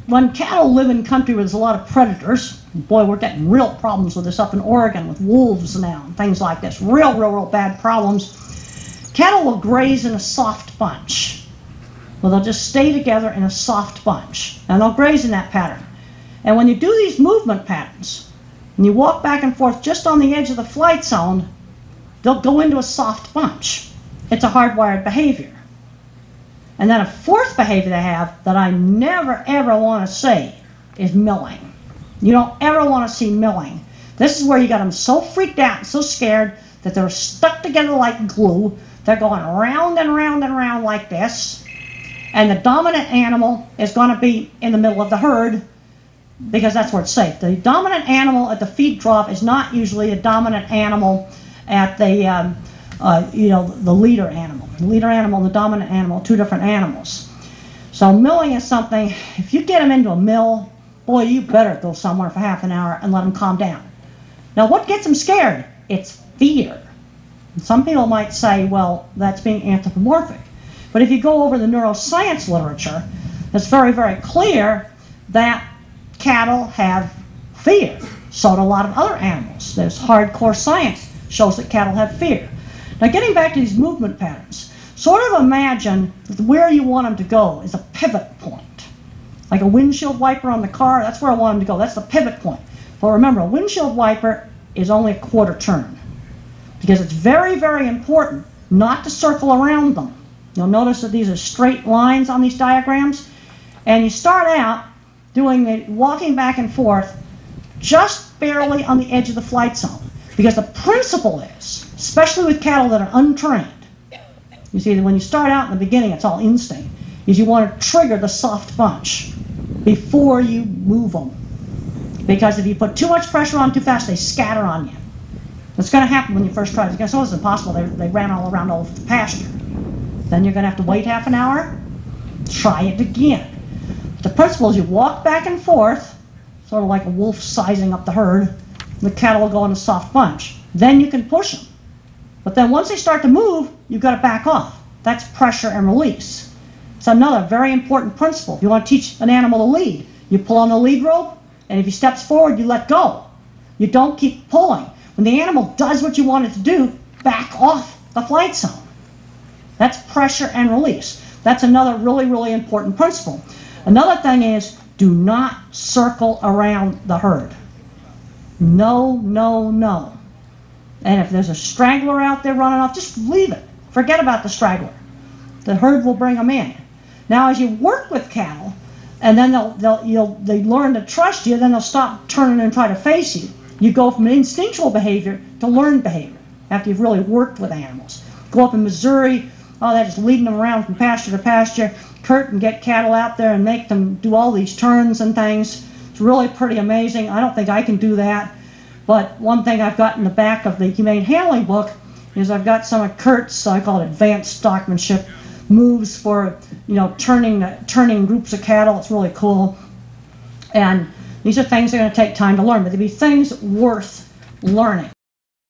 When cattle live in country where there's a lot of predators, boy, we're getting real problems with this up in Oregon with wolves now and things like this. Real bad problems. Cattle will graze in a soft bunch. Well, they'll just stay together in a soft bunch, and they'll graze in that pattern. And when you do these movement patterns, and you walk back and forth just on the edge of the flight zone, they'll go into a soft bunch. It's a hardwired behavior. And then a fourth behavior they have that I never ever want to see is milling. You don't ever want to see milling. This is where you got them so freaked out and so scared that they're stuck together like glue. They're going round and round and round like this. And the dominant animal is going to be in the middle of the herd because that's where it's safe. The dominant animal at the feed trough is not usually the dominant animal at the the leader animal. The leader animal and the dominant animal, two different animals. So milling is something, if you get them into a mill, boy, you better go somewhere for half an hour and let them calm down. Now, what gets them scared? It's fear. And some people might say, well, that's being anthropomorphic. But if you go over the neuroscience literature, it's very clear that cattle have fear. So do a lot of other animals. There's hardcore science shows that cattle have fear. Now, getting back to these movement patterns, sort of imagine where you want them to go is a pivot point. Like a windshield wiper on the car, that's where I want them to go. That's the pivot point. But remember, a windshield wiper is only a quarter turn because it's very important not to circle around them. You'll notice that these are straight lines on these diagrams, and you start out doing the walking back and forth just barely on the edge of the flight zone. Because the principle is, especially with cattle that are untrained, you see that when you start out in the beginning, it's all instinct, is you want to trigger the soft bunch before you move them. Because if you put too much pressure on too fast, they scatter on you. That's going to happen when you first try it. So it's impossible. They ran all around all the pasture. Then you're going to have to wait half an hour, try it again. The principle is you walk back and forth, sort of like a wolf sizing up the herd. The cattle will go in a soft bunch. Then you can push them. But then once they start to move, you've got to back off. That's pressure and release. It's another very important principle. If you want to teach an animal to lead, you pull on the lead rope, and if he steps forward, you let go. You don't keep pulling. When the animal does what you want it to do, back off the flight zone. That's pressure and release. That's another really important principle. Another thing is, do not circle around the herd. No. And if there's a straggler out there running off, just leave it. Forget about the straggler. The herd will bring them in. Now, as you work with cattle, and then they learn to trust you, then they'll stop turning and try to face you. You go from instinctual behavior to learned behavior after you've really worked with animals. Go up in Missouri, they're just leading them around from pasture to pasture. Kurt and get cattle out there and make them do all these turns and things. It's really pretty amazing. I don't think I can do that. But one thing I've got in the back of the Humane Handling book is I've got some of Kurt's, I call it advanced stockmanship, moves for turning groups of cattle. It's really cool. And these are things that are going to take time to learn, but they'll be things worth learning.